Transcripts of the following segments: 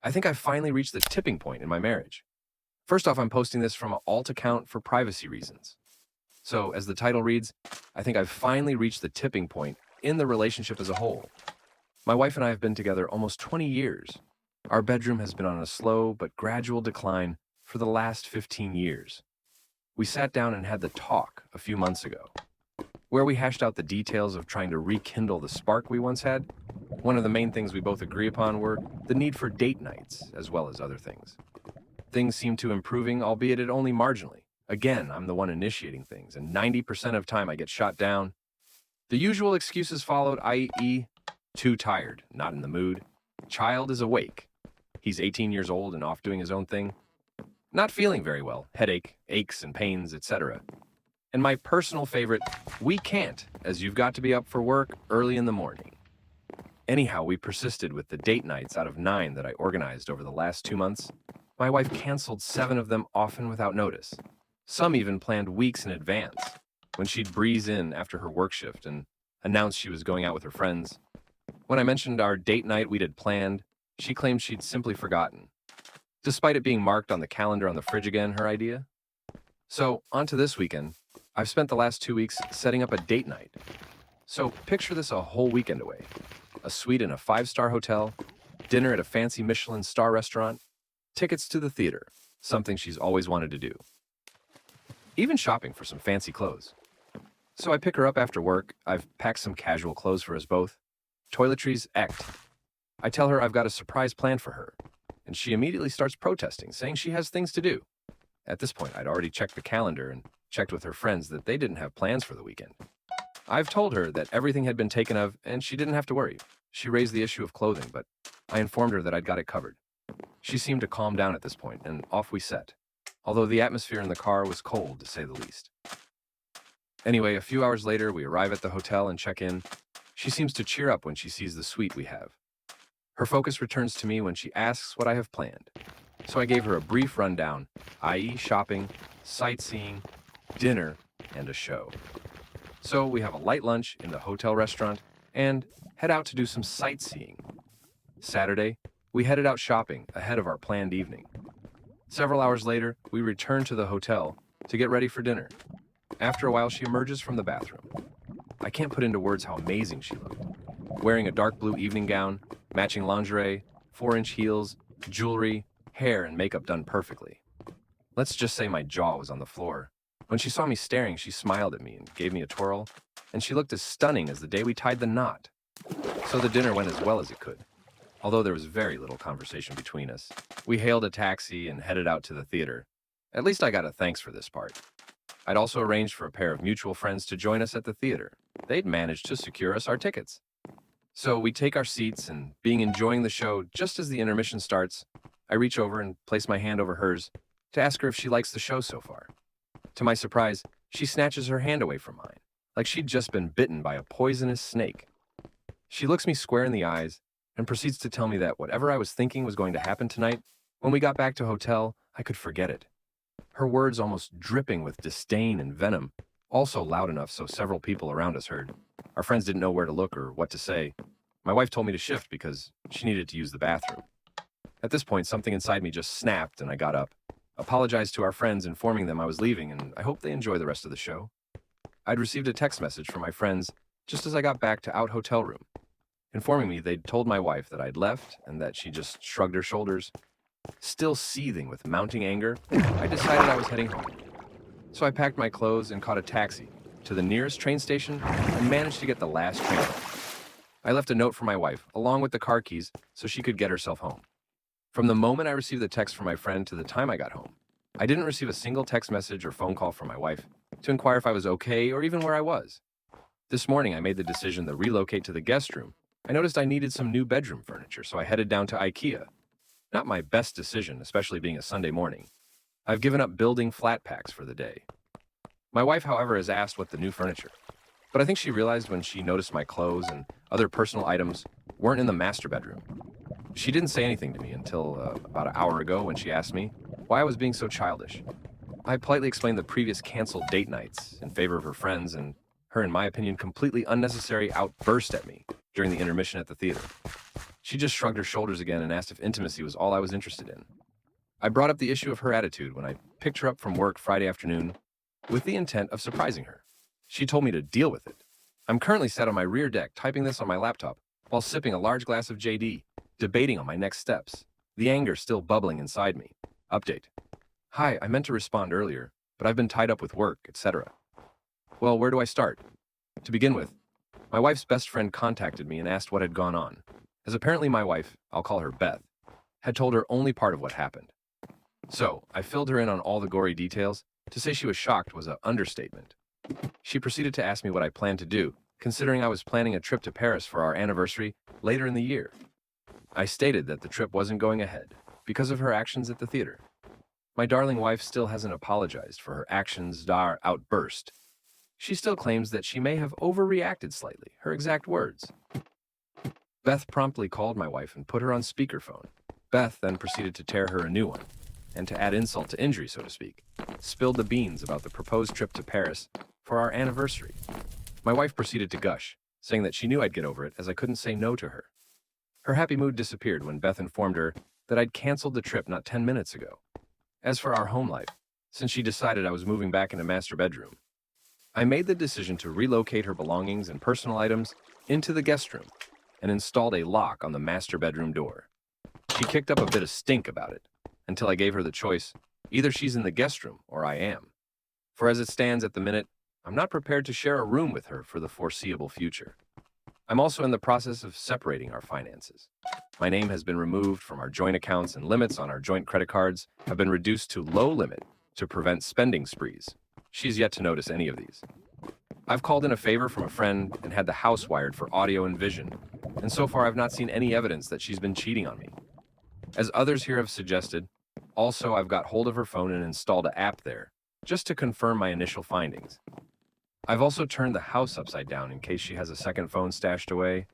I think I've finally reached the tipping point in my marriage. First off, I'm posting this from an alt account for privacy reasons. So, as the title reads, I think I've finally reached the tipping point in the relationship as a whole. My wife and I have been together almost 20 years. Our bedroom has been on a slow but gradual decline for the last 15 years. We sat down and had the talk a few months ago, where we hashed out the details of trying to rekindle the spark we once had. One of the main things we both agree upon were the need for date nights, as well as other things. Things seem to improving, albeit it only marginally. Again, I'm the one initiating things, and 90% of time I get shot down. The usual excuses followed, i.e., too tired, not in the mood. Child is awake. He's 18 years old and off doing his own thing. Not feeling very well, headache, aches and pains, etc. And my personal favorite, we can't, as you've got to be up for work early in the morning. Anyhow, we persisted with the date nights out of 9 that I organized over the last 2 months. My wife canceled 7 of them often without notice. Some even planned weeks in advance, when she'd breeze in after her work shift and announce she was going out with her friends. When I mentioned our date night we'd had planned, she claimed she'd simply forgotten, despite it being marked on the calendar on the fridge again, her idea. So, on to this weekend. I've spent the last 2 weeks setting up a date night. So, picture this a whole weekend away. A suite in a 5-star hotel, dinner at a fancy Michelin star restaurant, tickets to the theater, something she's always wanted to do. Even shopping for some fancy clothes. So I pick her up after work. I've packed some casual clothes for us both. Toiletries act. I tell her I've got a surprise plan for her, and she immediately starts protesting, saying she has things to do. At this point, I'd already checked the calendar and checked with her friends that they didn't have plans for the weekend. I've told her that everything had been taken of and she didn't have to worry. She raised the issue of clothing, but I informed her that I'd got it covered. She seemed to calm down at this point, and off we set, although the atmosphere in the car was cold, to say the least. Anyway, a few hours later, we arrive at the hotel and check in. She seems to cheer up when she sees the suite we have. Her focus returns to me when she asks what I have planned. So I gave her a brief rundown, i.e. shopping, sightseeing, dinner, and a show. So we have a light lunch in the hotel restaurant and head out to do some sightseeing. Saturday, we headed out shopping ahead of our planned evening. Several hours later, we return to the hotel to get ready for dinner. After a while, she emerges from the bathroom. I can't put into words how amazing she looked. Wearing a dark blue evening gown, matching lingerie, 4-inch heels, jewelry, hair, and makeup done perfectly. Let's just say my jaw was on the floor. When she saw me staring, she smiled at me and gave me a twirl, and she looked as stunning as the day we tied the knot. So the dinner went as well as it could, although there was very little conversation between us. We hailed a taxi and headed out to the theater. At least I got a thanks for this part. I'd also arranged for a pair of mutual friends to join us at the theater. They'd managed to secure us our tickets. So we take our seats and, being enjoying the show just as the intermission starts, I reach over and place my hand over hers to ask her if she likes the show so far. To my surprise, she snatches her hand away from mine, like she'd just been bitten by a poisonous snake. She looks me square in the eyes and proceeds to tell me that whatever I was thinking was going to happen tonight, when we got back to hotel, I could forget it. Her words almost dripping with disdain and venom, also loud enough so several people around us heard. Our friends didn't know where to look or what to say. My wife told me to shift because she needed to use the bathroom. At this point, something inside me just snapped and I got up, apologized to our friends, informing them I was leaving and I hope they enjoy the rest of the show. I'd received a text message from my friends just as I got back to out hotel room, informing me they'd told my wife that I'd left and that she just shrugged her shoulders. Still seething with mounting anger, I decided I was heading home. So I packed my clothes and caught a taxi to the nearest train station and managed to get the last train home. I left a note for my wife, along with the car keys, so she could get herself home. From the moment I received the text from my friend to the time I got home, I didn't receive a single text message or phone call from my wife to inquire if I was okay or even where I was. This morning, I made the decision to relocate to the guest room. I noticed I needed some new bedroom furniture, so I headed down to IKEA. Not my best decision, especially being a Sunday morning. I've given up building flat packs for the day. My wife, however, has asked what the new furniture, but I think she realized when she noticed my clothes and other personal items weren't in the master bedroom. She didn't say anything to me until about an hour ago when she asked me why I was being so childish. I politely explained the previous canceled date nights in favor of her friends and her, in my opinion, completely unnecessary outburst at me during the intermission at the theater. She just shrugged her shoulders again and asked if intimacy was all I was interested in. I brought up the issue of her attitude when I picked her up from work Friday afternoon with the intent of surprising her. She told me to deal with it. I'm currently sat on my rear deck typing this on my laptop while sipping a large glass of JD, debating on my next steps, the anger still bubbling inside me. Update. Hi, I meant to respond earlier, but I've been tied up with work, etc. Well, where do I start? To begin with, my wife's best friend contacted me and asked what had gone on, as apparently my wife, I'll call her Beth, had told her only part of what happened. So, I filled her in on all the gory details. To say she was shocked was an understatement. She proceeded to ask me what I planned to do, considering I was planning a trip to Paris for our anniversary later in the year. I stated that the trip wasn't going ahead because of her actions at the theater. My darling wife still hasn't apologized for her actions outburst. She still claims that she may have overreacted slightly, her exact words. Beth promptly called my wife and put her on speakerphone. Beth then proceeded to tear her a new one, and to add insult to injury, so to speak, spilled the beans about the proposed trip to Paris for our anniversary. My wife proceeded to gush, saying that she knew I'd get over it as I couldn't say no to her. Her happy mood disappeared when Beth informed her that I'd canceled the trip not 10 minutes ago. As for our home life, since she decided I was moving back into master bedroom, I made the decision to relocate her belongings and personal items into the guest room and installed a lock on the master bedroom door. She kicked up a bit of stink about it, until I gave her the choice, either she's in the guest room or I am. For as it stands at the minute, I'm not prepared to share a room with her for the foreseeable future. I'm also in the process of separating our finances. My name has been removed from our joint accounts and limits on our joint credit cards have been reduced to low limit to prevent spending sprees. She's yet to notice any of these. I've called in a favor from a friend and had the house wired for audio and vision, and so far I've not seen any evidence that she's been cheating on me. As others here have suggested, also I've got hold of her phone and installed an app there, just to confirm my initial findings. I've also turned the house upside down in case she has a second phone stashed away.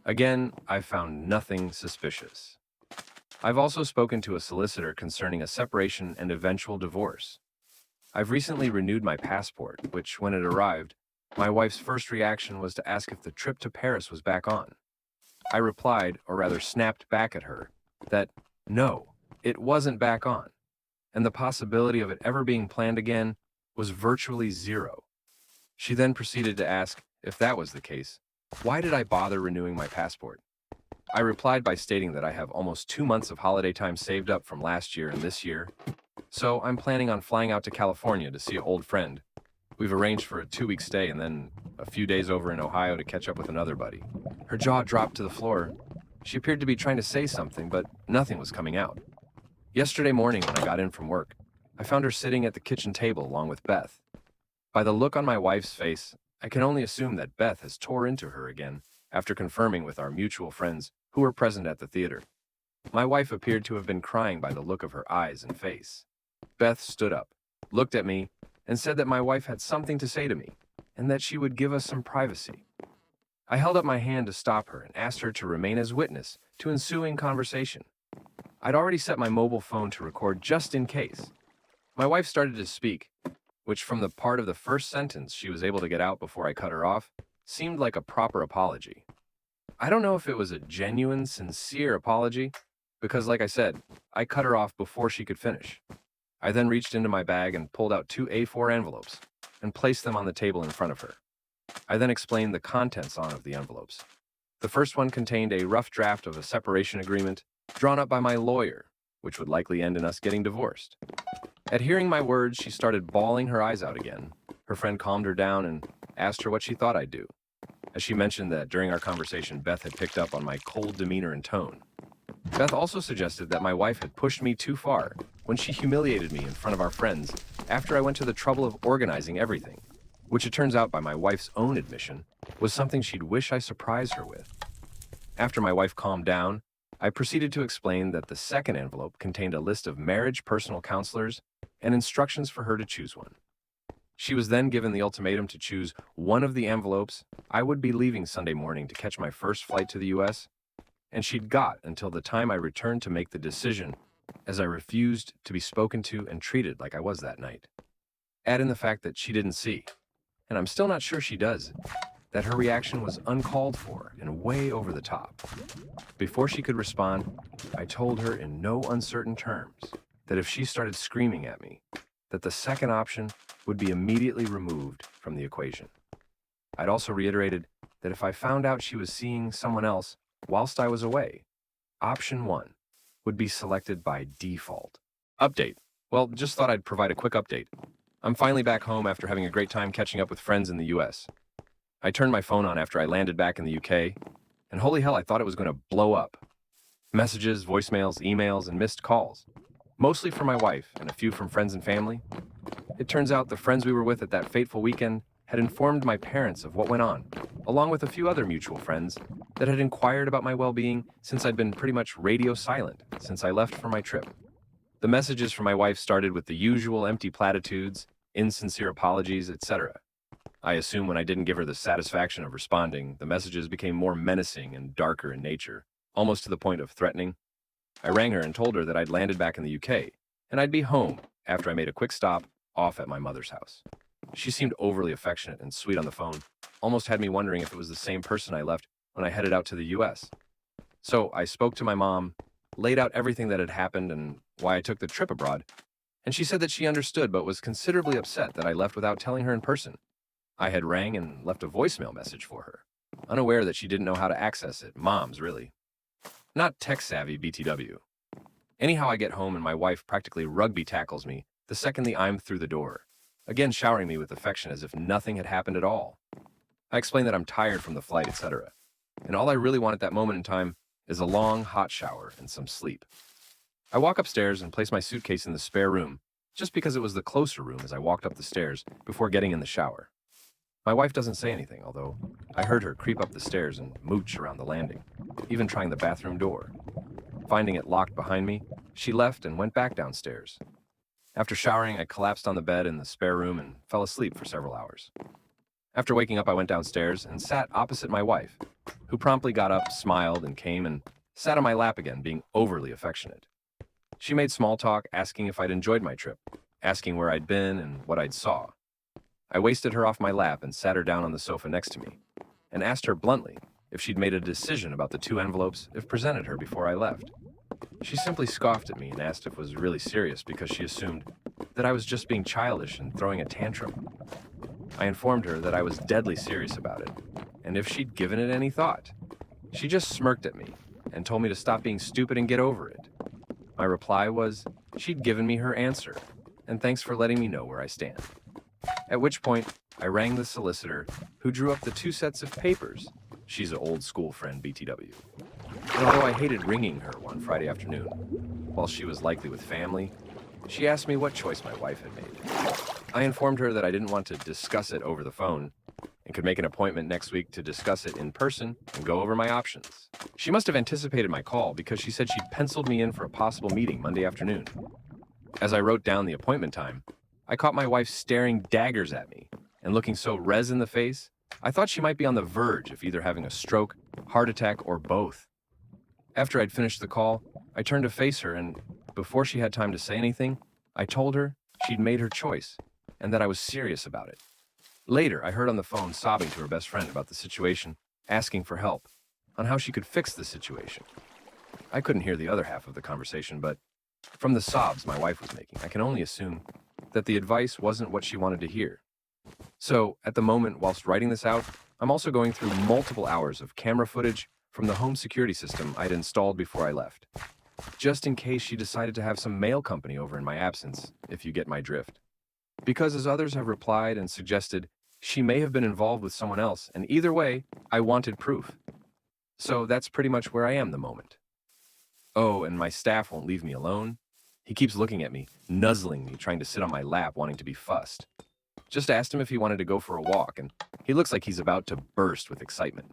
Again, I've found nothing suspicious. I've also spoken to a solicitor concerning a separation and eventual divorce. I've recently renewed my passport, which, when it arrived, my wife's first reaction was to ask if the trip to Paris was back on. I replied, or rather snapped back at her, that no, it wasn't back on, and the possibility of it ever being planned again was virtually zero. She then proceeded to ask, if that was the case, why did I bother renewing my passport? I replied by stating that I have almost 2 months of holiday time saved up from last year and this year, so I'm planning on flying out to California to see an old friend. We've arranged for a 2-week stay and then a few days over in Ohio to catch up with another buddy. Her jaw dropped to the floor. She appeared to be trying to say something, but nothing was coming out. Yesterday morning when I got in from work, I found her sitting at the kitchen table along with Beth. By the look on my wife's face, I can only assume that Beth has tore into her again after confirming with our mutual friends who were present at the theater. My wife appeared to have been crying by the look of her eyes and face. Beth stood up, looked at me, and said that my wife had something to say to me, and that she would give us some privacy. I held up my hand to stop her and asked her to remain as witness to ensuing conversation. I'd already set my mobile phone to record just in case. My wife started to speak, which from the part of the first sentence she was able to get out before I cut her off, seemed like a proper apology. I don't know if it was a genuine, sincere apology, because like I said, I cut her off before she could finish. I then reached into my bag and pulled out 2 A4 envelopes and placed them on the table in front of her. I then explained the contents of the envelopes. The first one contained a rough draft of a separation agreement drawn up by my lawyer, which would likely end in us getting divorced. At hearing my words, she started bawling her eyes out again. Her friend calmed her down and asked her what she thought I'd do, as she mentioned that during our conversation, Beth had picked up on my cold demeanor and tone. Beth also suggested that my wife had pushed me too far when she humiliated me in front of our friends after I went to the trouble of organizing everything, which it turns out by my wife's own admission was something she'd wish I surprised her with. After my wife calmed down, I proceeded to explain that the second envelope contained a list of marriage personal counselors and instructions for her to choose one. She was then given the ultimatum to choose one of the envelopes. I would be leaving Sunday morning to catch my first flight to the US, and she'd got until the time I returned to make the decision, as I refused to be spoken to and treated like I was that night. Add in the fact that she didn't see, and I'm still not sure she does, that her reaction was uncalled for and way over the top. Before she could respond, I told her in no uncertain terms that if she started screaming at me, that the second option would be immediately removed from the equation. I'd also reiterated that if I found out she was seeing someone else whilst I was away, option 1 would be selected by default. Update. Well, just thought I'd provide a quick update. I'm finally back home after having a great time catching up with friends in the US. I turned my phone on after I landed back in the UK, and holy hell, I thought it was going to blow up. Messages, voicemails, emails, and missed calls. Mostly from my wife and a few from friends and family. It turns out the friends we were with at that fateful weekend had informed my parents of what went on, along with a few other mutual friends that had inquired about my well-being since I'd been pretty much radio silent since I left for my trip. The messages from my wife started with the usual empty platitudes, insincere apologies, etc. I assume when I didn't give her the satisfaction of responding, the messages became more menacing and darker in nature, almost to the point of threatening. I rang her and told her that I'd landed back in the UK, and I'd be home after I made a quick stop off at my mother's house. She seemed overly affectionate and sweet on the phone, almost had me wondering if it was the same person I left when I headed out to the US. So I spoke to my mom, laid out everything that had happened and why I took the trip abroad, and she said that she understood but was considerably upset that I left without telling her in person. I had rang and left a voicemail message for her, unaware that she didn't know how to access it. Moms, really. Not tech-savvy BTW. Anyhow, I get home and my wife practically rugby tackles me the second I'm through the door, again showering me with affection as if nothing had happened at all. I explain that I'm tired from the flight, etc. And all I really want at that moment in time is a long, hot shower and some sleep. I walk upstairs and place my suitcase in the spare room, just because it was the closer room as I walked up the stairs before getting in the shower. My wife doesn't say anything, although I heard her creep up the stairs and mooch around the landing, even trying the bathroom door. Finding it locked behind me, she left and went back downstairs. After showering, I collapsed on the bed in the spare room and fell asleep for several hours. After waking up, I went downstairs and sat opposite my wife, who promptly got up, smiled, and came and sat on my lap again, being overly affectionate. She made small talk, asking if I'd enjoyed my trip, asking where I'd been and what I'd saw. I wasted her off my lap and sat her down on the sofa next to me, and asked her bluntly if she'd made a decision about the 2 envelopes if presented her before I left. She simply scoffed at me and asked if it was really serious because she assumed that I was just being childish and throwing a tantrum. I informed her that I was deadly serious about it, and if she'd given it any thought. She just smirked at me and told me to stop being stupid and get over it. My reply was she'd given me her answer, and thanks for letting me know where I stand. At which point, I rang the solicitor, who drew up the 2 sets of papers. She's an old school friend, BTW. And although I hated ringing her one Friday afternoon, while she was likely with family, she asked me what choice my wife had made. I informed her that I didn't want to discuss it over the phone, and could make an appointment next week to discuss it in person and go over my options. She must have anticipated my call because she said she'd penciled me in for a possible meeting Monday afternoon. As I wrote down the appointment time, I caught my wife staring daggers at me and looking so res in the face, I thought she might be on the verge of either having a stroke, heart attack, or both. After I'd finished the call, I turned to face her and, before she had time to say anything, I told her she'd made her choice and that I was serious about it. Later, I heard on the phone sobbing to her best friend about the situation, asking for help on how she could fix the situation. I couldn't hear the other half of the conversation, but from the sobs my wife was making, I can only assume that the advice wasn't what she wanted to hear. So, at the moment, whilst writing this out, I'm also going through multiple hours of camera footage from the home security system I'd installed before I left, just in case she decided to have some mail company over in my absence, if you get my drift. Because as others have replied and suggested, she may have been involved with someone else, and either way, I wanted proof. So that's pretty much where I am the moment. Oh, and my staff won't leave me alone. He keeps looking at me, nuzzling me, trying to sit on my lap, wanting to be fussed. Just asked him if he wanted to go for a walk, and he looks like he's about to burst with excitement.